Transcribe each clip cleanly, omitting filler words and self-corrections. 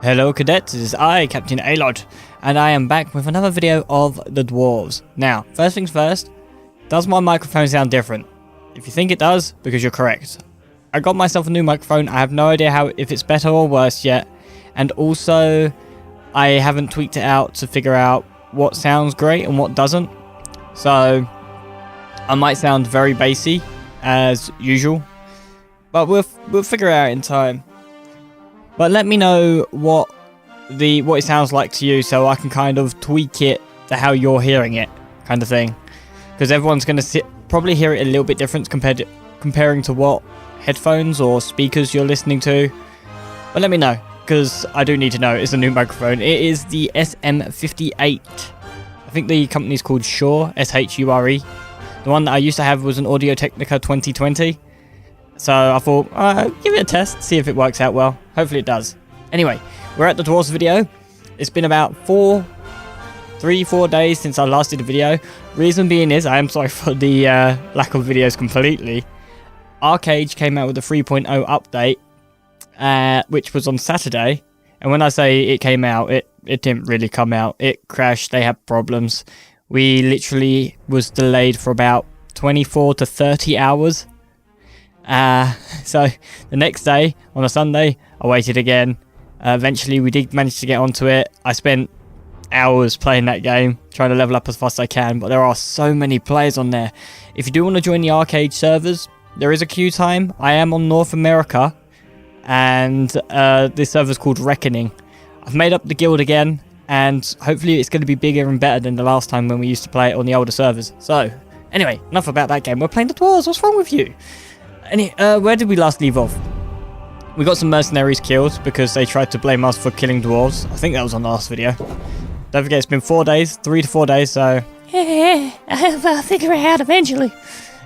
Hello cadets, it is I, CptAylott, and I am back with another video of the Dwarves. Now, first things first, does my microphone sound different? If you think it does, because you're correct. I got myself a new microphone, I have no idea if it's better or worse yet, and also I haven't tweaked it out to figure out what sounds great and what doesn't. So, I might sound very bassy, as usual, but we'll figure it out in time. But let me know what it sounds like to you, so I can kind of tweak it to how you're hearing it, kind of thing. Because everyone's going to probably hear it a little bit different comparing to what headphones or speakers you're listening to. But let me know, because I do need to know. It's a new microphone. It is the SM58. I think the company's called Shure, S-H-U-R-E. The one that I used to have was an Audio-Technica 2020. So I thought, give it a test, see if it works out well. Hopefully it does. Anyway, we're at the Dwarves video. It's been about 4 days since I last did a video. Reason being is, I am sorry for the lack of videos completely. Arcade came out with a 3.0 update, which was on Saturday. And when I say it came out, it didn't really come out. It crashed, they had problems. We literally was delayed for about 24 to 30 hours. So the next day, on a Sunday, I waited again. Eventually we did manage to get onto it. I spent hours playing that game, trying to level up as fast as I can, but there are so many players on there. If you do want to join the arcade servers, there is a queue time. I am on North America, and this server's called Reckoning. I've made up the guild again, and hopefully it's going to be bigger and better than the last time when we used to play it on the older servers. So, anyway, enough about that game. We're playing the Dwarves. What's wrong with you? Where did we last leave off? We got some mercenaries killed because they tried to blame us for killing dwarves. I think that was on the last video. Don't forget, it's been 4 days, 3 to 4 days, so... Yeah, I'll figure it out eventually.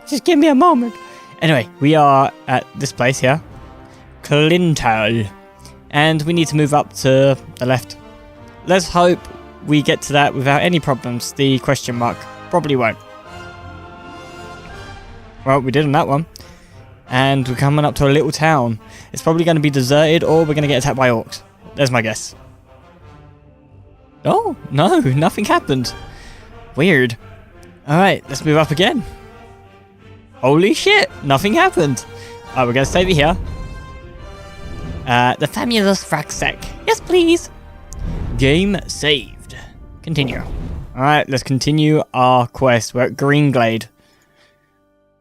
Just give me a moment. Anyway, we are at this place here. Clintal. And we need to move up to the left. Let's hope we get to that without any problems. The question mark probably won't. Well, we did on that one. And we're coming up to a little town. It's probably going to be deserted, or we're going to get attacked by orcs. There's my guess. Oh, no, nothing happened. Weird. Alright, let's move up again. Holy shit, nothing happened. Alright, we're going to save it here. The fabulous rucksack. Yes, please. Game saved. Continue. Alright, let's continue our quest. We're at Greenglade.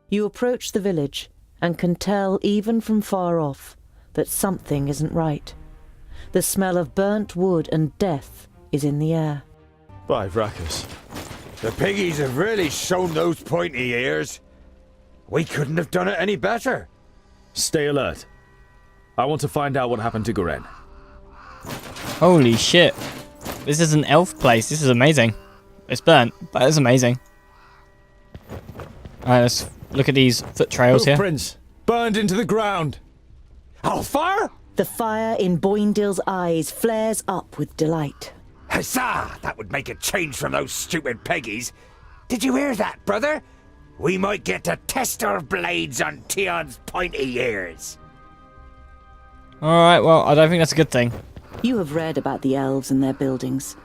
You approach the village and can tell even from far off that something isn't right. The smell of burnt wood and death is in the air. By Vrackers. The piggies have really shown those pointy ears. We couldn't have done it any better. Stay alert. I want to find out what happened to Garen. Holy shit. This is an elf place. This is amazing. It's burnt, but it's amazing. Alright, let's look at these foot trails here. Prince, burned into the ground. Alfar? The fire in Boindill's eyes flares up with delight. Huzzah! That would make a change from those stupid piggies. Did you hear that, brother? We might get to test our blades on Tion's pointy ears. Alright, well, I don't think that's a good thing. You have read about the elves and their buildings.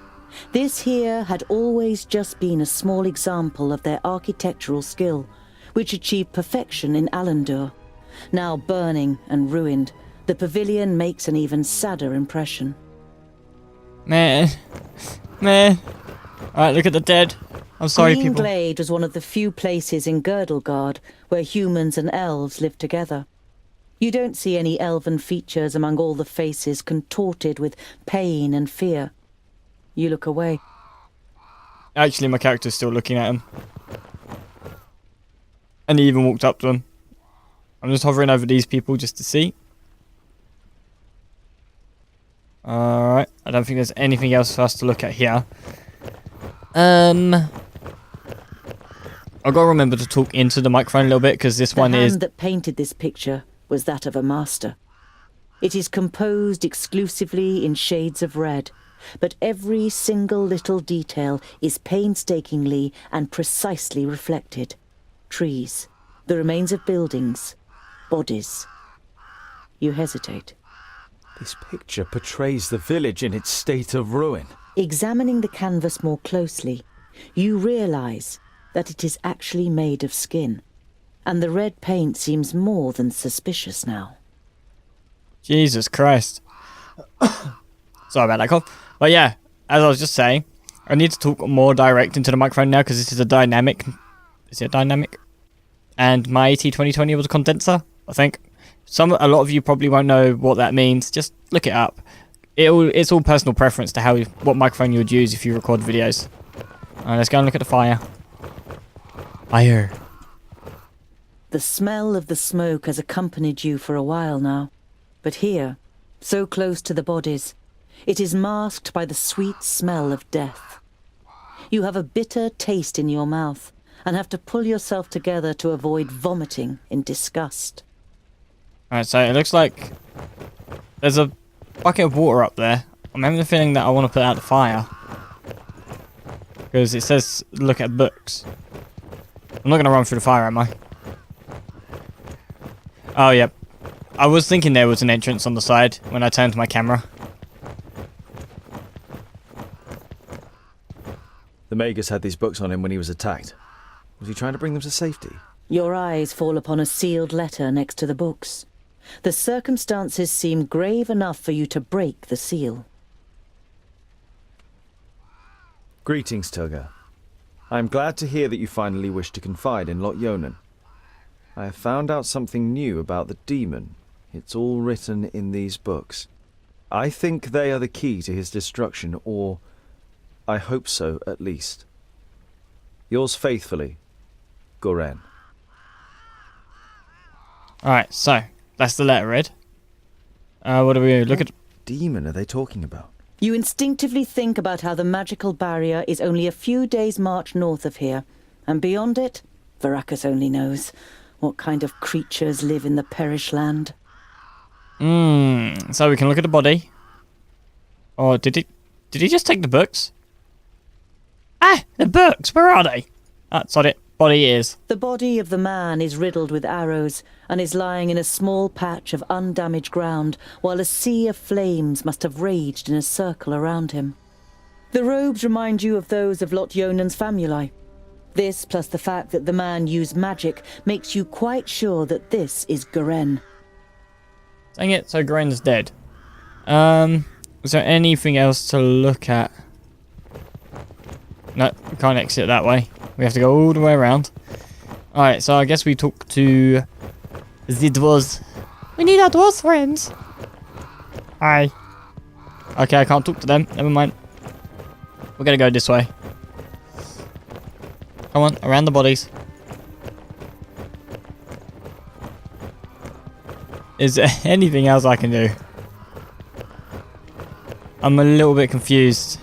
This here had always just been a small example of their architectural skill, which achieved perfection in Alandur. Now burning and ruined, the pavilion makes an even sadder impression. Man. Alright, look at the dead. I'm sorry, people. Greenglade was one of the few places in Girdlegard where humans and elves live together. You don't see any elven features among all the faces contorted with pain and fear. You look away. Actually, my character's still looking at him. And he even walked up to him. I'm just hovering over these people just to see. Alright, I don't think there's anything else for us to look at here. I've got to remember to talk into the microphone a little bit, because this one is... The hand that painted this picture was that of a master. It is composed exclusively in shades of red, but every single little detail is painstakingly and precisely reflected. Trees, the remains of buildings, bodies. You hesitate. This picture portrays the village in its state of ruin. Examining the canvas more closely, you realize that it is actually made of skin, and the red paint seems more than suspicious now. Jesus Christ. Sorry about that cough. But yeah, as I was just saying, I need to talk more direct into the microphone now because this is a dynamic. Is it dynamic? And my AT2020 was a condenser, I think. A lot of you probably won't know what that means. Just look it up. It's all personal preference to what microphone you would use if you record videos. Alright, let's go and look at the fire. Fire. The smell of the smoke has accompanied you for a while now. But here, so close to the bodies, it is masked by the sweet smell of death. You have a bitter taste in your mouth and have to pull yourself together to avoid vomiting in disgust. Alright, so it looks like there's a bucket of water up there. I'm having the feeling that I want to put out the fire. Because it says look at books. I'm not going to run through the fire, am I? Oh, yep. I was thinking there was an entrance on the side when I turned my camera. The Magus had these books on him when he was attacked. Was he trying to bring them to safety? Your eyes fall upon a sealed letter next to the books. The circumstances seem grave enough for you to break the seal. Greetings, Tugger. I am glad to hear that you finally wish to confide in Lot-Ionan. I have found out something new about the demon. It's all written in these books. I think they are the key to his destruction, or I hope so, at least. Yours faithfully, Goren. Alright, so that's the letter read. What do we look at? Demon are they talking about? You instinctively think about how the magical barrier is only a few days' march north of here, and beyond it, Varakas only knows what kind of creatures live in the Perish Land. So we can look at the body. Or did he just take the books? Ah, the books, where are they? That's not it. Body is. The body of the man is riddled with arrows and is lying in a small patch of undamaged ground, while a sea of flames must have raged in a circle around him. The robes remind you of those of Lot-Ionan's famuli. This, plus the fact that the man used magic, makes you quite sure that this is Goren. Dang it, so Goren's dead. Is there anything else to look at? No, we can't exit that way. We have to go all the way around. Alright, so I guess we talk to the Dwarves. We need our Dwarves friends. Hi. Okay, I can't talk to them. Never mind. We're gonna go this way. Come on, around the bodies. Is there anything else I can do? I'm a little bit confused.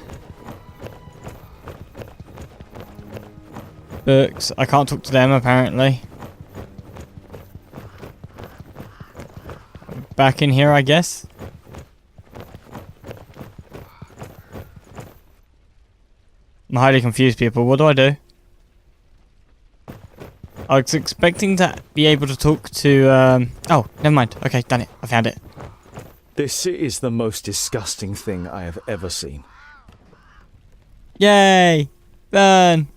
Books. I can't talk to them apparently. Back in here, I guess. I'm highly confused, people. What do I do? I was expecting to be able to talk to, oh, never mind. Okay, done it. I found it. This is the most disgusting thing I have ever seen. Yay! Burn!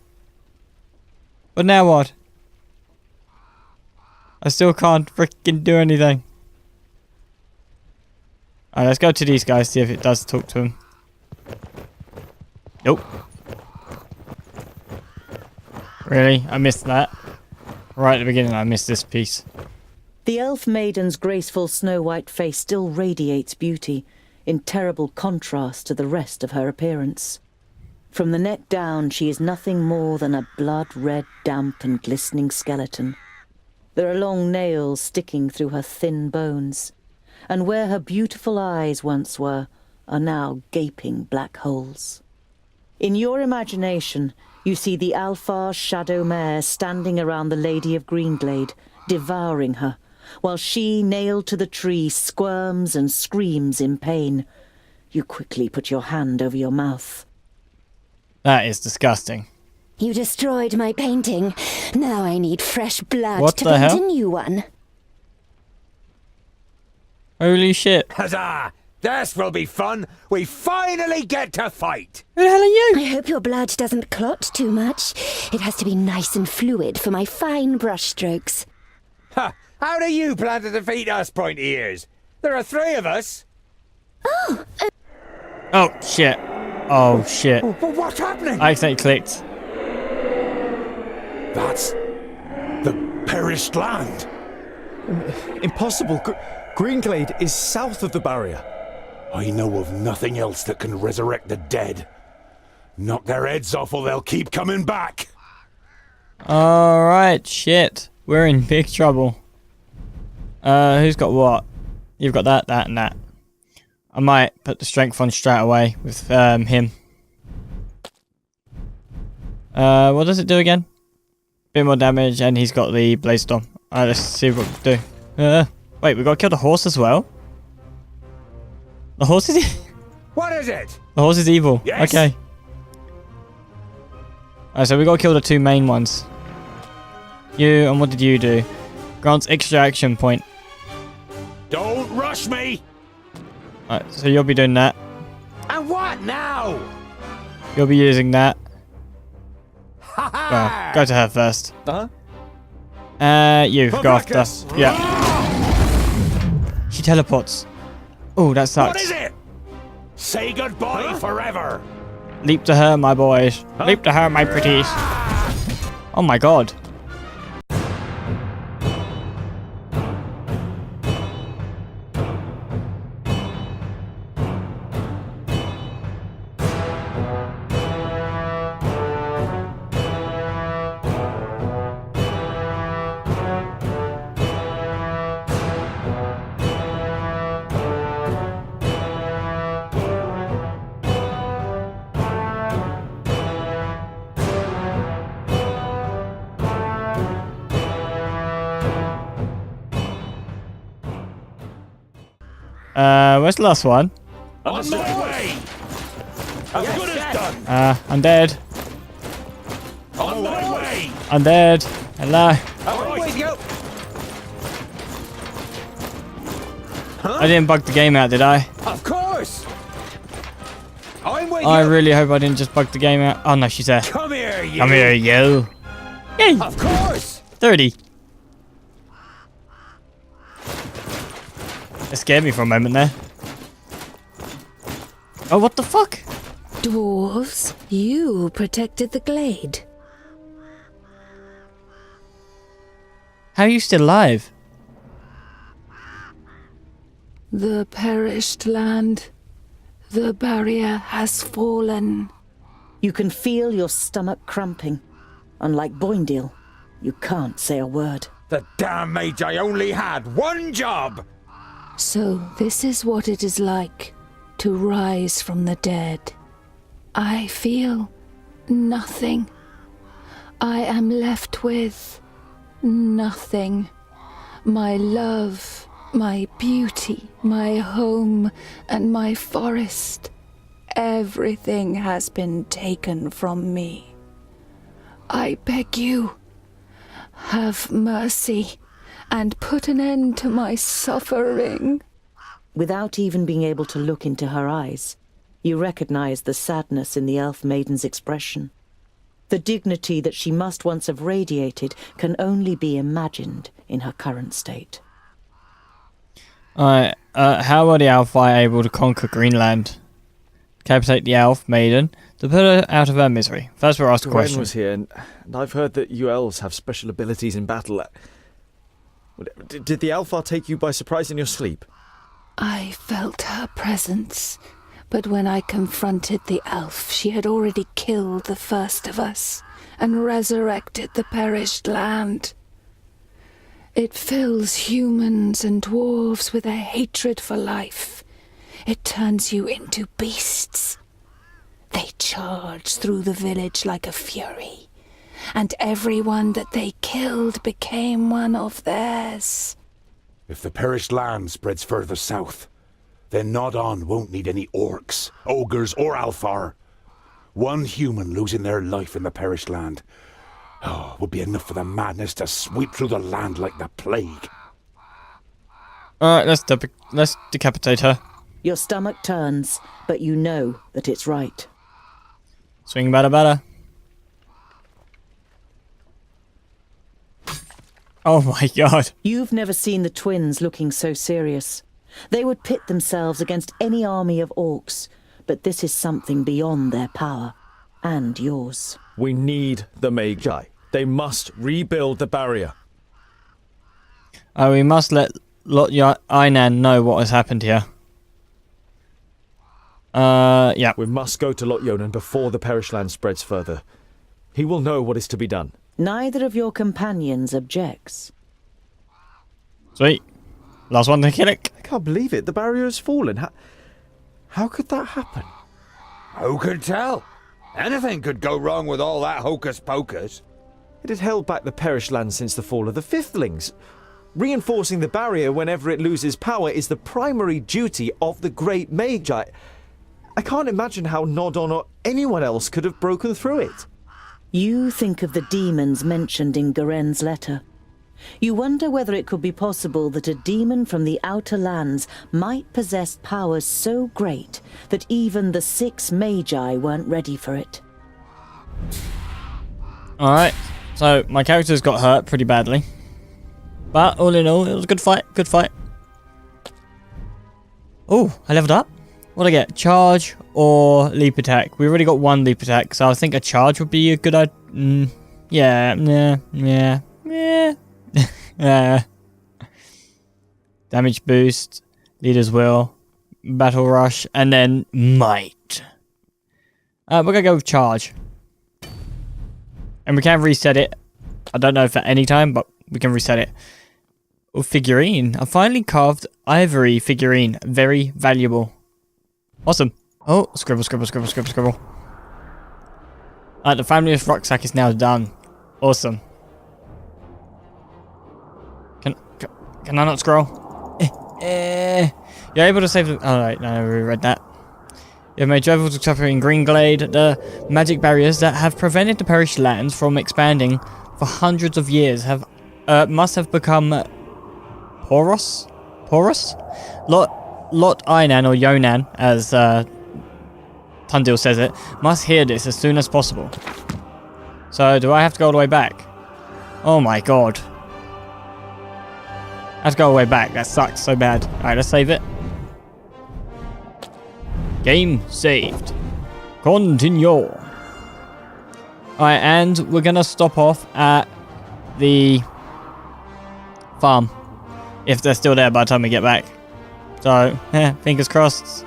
But now what? I still can't freaking do anything. Alright, let's go to these guys, see if it does talk to them. Nope. Really? I missed that. Right at the beginning I missed this piece. The elf maiden's graceful snow-white face still radiates beauty, in terrible contrast to the rest of her appearance. From the neck down, she is nothing more than a blood-red, damp and glistening skeleton. There are long nails sticking through her thin bones, and where her beautiful eyes once were, are now gaping black holes. In your imagination, you see the Alfar's shadow mare standing around the Lady of Greenglade, devouring her, while she, nailed to the tree, squirms and screams in pain. You quickly put your hand over your mouth. That is disgusting. You destroyed my painting. Now I need fresh blood What to the paint hell? a new one. Holy shit. Huzzah! This will be fun. We finally get to fight. Who the hell are you? I hope your blood doesn't clot too much. It has to be nice and fluid for my fine brushstrokes. Ha! How do you plan to defeat us, pointy ears? There are 3 of us. Oh, shit. Oh, shit. But what's happening? I accidentally clicked. That's the perished land. Impossible. Greenglade is south of the barrier. I know of nothing else that can resurrect the dead. Knock their heads off or they'll keep coming back. Alright, shit. We're in big trouble. Who's got what? You've got that, that, and that. I might put the strength on straight away with him. What does it do again? Bit more damage, and he's got the Blaze Storm. Alright, let's see what we do. Wait, we gotta kill the horse as well? The horse is What is it? The horse is evil. Yes. Okay. Alright, so we gotta kill the 2 main ones. You, and what did you do? Grants extra action point. Don't rush me! Alright, so you'll be doing that. And what now? You'll be using that. Ha ha! Well, go to her first. Huh? You, go after. Yeah. She teleports. Oh, that sucks. What is it? Say goodbye forever. Leap to her, my boys. Leap to her, my pretties. Oh my god. Where's the last one? On my way. As good as done. I'm dead. On my way. I'm dead. Hello. All right. Go. I didn't bug the game out, did I? Of course. I'm with I you. really hope I didn't just bug the game out. Oh no, she's there. Come here, you. Come here, you. Yay! Of course. 30. It scared me for a moment there. Oh, what the fuck? Dwarves, you protected the glade. How are you still alive? The perished land. The barrier has fallen. You can feel your stomach cramping. Unlike Boindale, you can't say a word. The damn Magi only had one job. So this is what it is like to rise from the dead. I feel nothing. I am left with nothing. My love, my beauty, my home, and my forest. Everything has been taken from me. I beg you, have mercy and put an end to my suffering. Without even being able to look into her eyes, you recognize the sadness in the elf maiden's expression. The dignity that she must once have radiated can only be imagined in her current state. Alright, how are the Alphi able to conquer Greenland? Capitate the elf maiden to put her out of her misery. First we're asked a Gwen question. was here, and I've heard that you elves have special abilities in battle. Did the Alpha take you by surprise in your sleep? I felt her presence, but when I confronted the elf, she had already killed the first of us and resurrected the perished land. It fills humans and dwarves with a hatred for life. It turns you into beasts. They charge through the village like a fury, and everyone that they killed became one of theirs. If the perished land spreads further south, then Nod-On won't need any orcs, ogres, or Alfar. One human losing their life in the perished land would be enough for the madness to sweep through the land like the plague. Alright, let's decapitate her. Your stomach turns, but you know that it's right. Swing batter. Oh my god. You've never seen the twins looking so serious. They would pit themselves against any army of orcs, but this is something beyond their power, and yours. We need the Magi. They must rebuild the barrier. Oh, we must let Lot-Ionan know what has happened here. Yeah. We must go to Lot-Ionan before the Perish Land spreads further. He will know what is to be done. Neither of your companions objects. Sweet. Last one to kill it. I can't believe it. The barrier has fallen. How could that happen? Who could tell? Anything could go wrong with all that hocus pocus. It had held back the Perish Land since the fall of the Fifthlings. Reinforcing the barrier whenever it loses power is the primary duty of the Great Magi. I can't imagine how Nodon or anyone else could have broken through it. You think of the demons mentioned in Garen's letter. You wonder whether it could be possible that a demon from the Outer Lands might possess powers so great that even the 6 Magi weren't ready for it. Alright, so my character's got hurt pretty badly. But all in all, it was a good fight, Oh, I leveled up? What'd I get? Charge or leap attack? We already got 1 leap attack, so I think a charge would be a good idea. Yeah. Damage boost, leader's will, battle rush, and then might. We're gonna go with charge. And we can reset it. I don't know if at any time, but we can reset it. Oh, figurine. A finely carved ivory figurine. Very valuable. Awesome. Oh, scribble. The family's rucksack is now done. Awesome. Can I not scroll? You're able to save the... Alright, no, we read that. You've made travel to suffer in Greenglade. The magic barriers that have prevented the Perish Lands from expanding for hundreds of years must have become porous? Lot-Ionan, or Yonan, as Tundil says it, must hear this as soon as possible. So, do I have to go all the way back? Oh my god. I have to go all the way back. That sucks so bad. Alright, let's save it. Game saved. Continue. Alright, and we're gonna stop off at the farm. If they're still there by the time we get back. So, fingers crossed.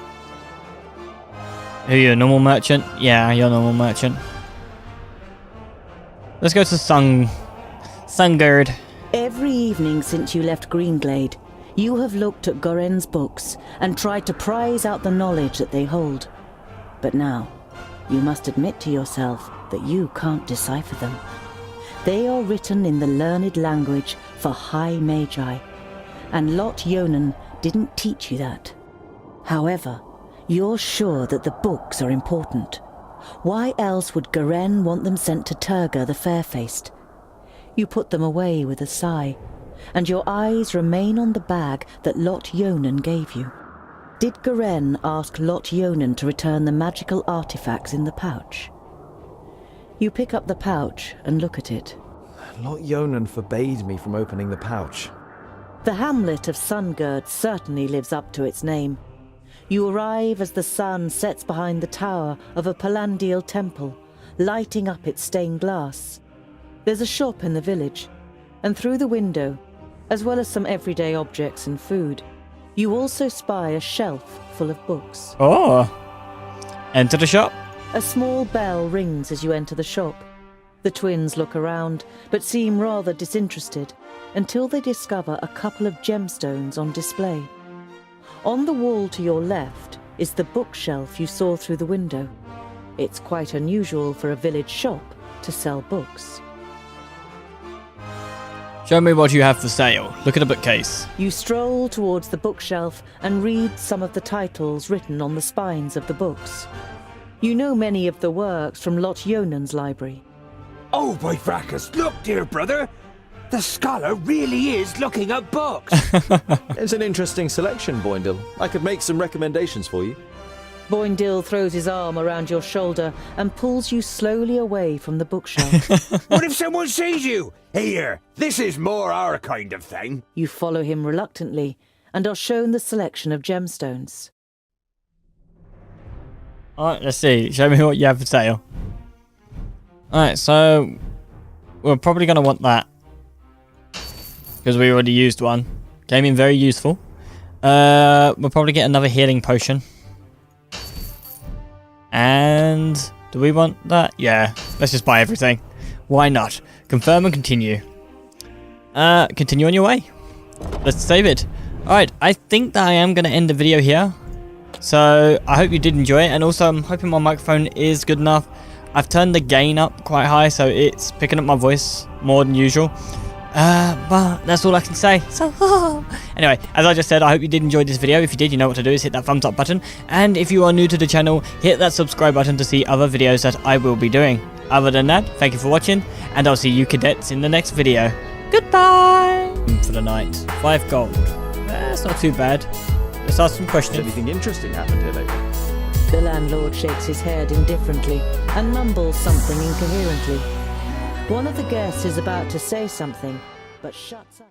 Who are you, a normal merchant? Yeah, you're a normal merchant. Let's go to Sungard. Every evening since you left Greenglade, you have looked at Garen's books and tried to prize out the knowledge that they hold. But now, you must admit to yourself that you can't decipher them. They are written in the learned language for High Magi, and Lot-Ionan didn't teach you that. However, you're sure that the books are important. Why else would Garen want them sent to Turga the Fair-Faced? You put them away with a sigh, and your eyes remain on the bag that Lot-Ionan gave you. Did Garen ask Lot-Ionan to return the magical artifacts in the pouch? You pick up the pouch and look at it. Lot-Ionan forbade me from opening the pouch. The hamlet of Sungard certainly lives up to its name. You arrive as the sun sets behind the tower of a Palandial temple, lighting up its stained glass. There's a shop in the village, and through the window, as well as some everyday objects and food, you also spy a shelf full of books. Oh. Enter the shop. A small bell rings as you enter the shop. The twins look around, but seem rather disinterested, until they discover a couple of gemstones on display. On the wall to your left is the bookshelf you saw through the window. It's quite unusual for a village shop to sell books. Show me what you have for sale. Look at the bookcase. You stroll towards the bookshelf and read some of the titles written on the spines of the books. You know many of the works from Lot-Ionan's library. Oh, by Fracas, look, dear brother! The scholar really is looking at books. It's an interesting selection, Boindle. I could make some recommendations for you. Boindle throws his arm around your shoulder and pulls you slowly away from the bookshelf. What if someone sees you? Here, this is more our kind of thing. You follow him reluctantly and are shown the selection of gemstones. Alright, let's see. Show me what you have for sale. Alright, so we're probably going to want that. Because we already used one. Came in very useful. We'll probably get another healing potion. And do we want that? Yeah, let's just buy everything. Why not? Confirm and continue. Continue on your way. Let's save it. Alright, I think that I am going to end the video here. So I hope you did enjoy it. And also I'm hoping my microphone is good enough. I've turned the gain up quite high, so it's picking up my voice more than usual. But that's all I can say. So, anyway, as I just said, I hope you did enjoy this video. If you did, you know what to do is hit that thumbs up button. And if you are new to the channel, hit that subscribe button to see other videos that I will be doing. Other than that, thank you for watching, and I'll see you cadets in the next video. Goodbye! For the night. 5 gold. That's not too bad. Let's ask some Has questions. anything interesting happened here lately? The landlord shakes his head indifferently and mumbles something incoherently. One of the guests is about to say something, but shuts up.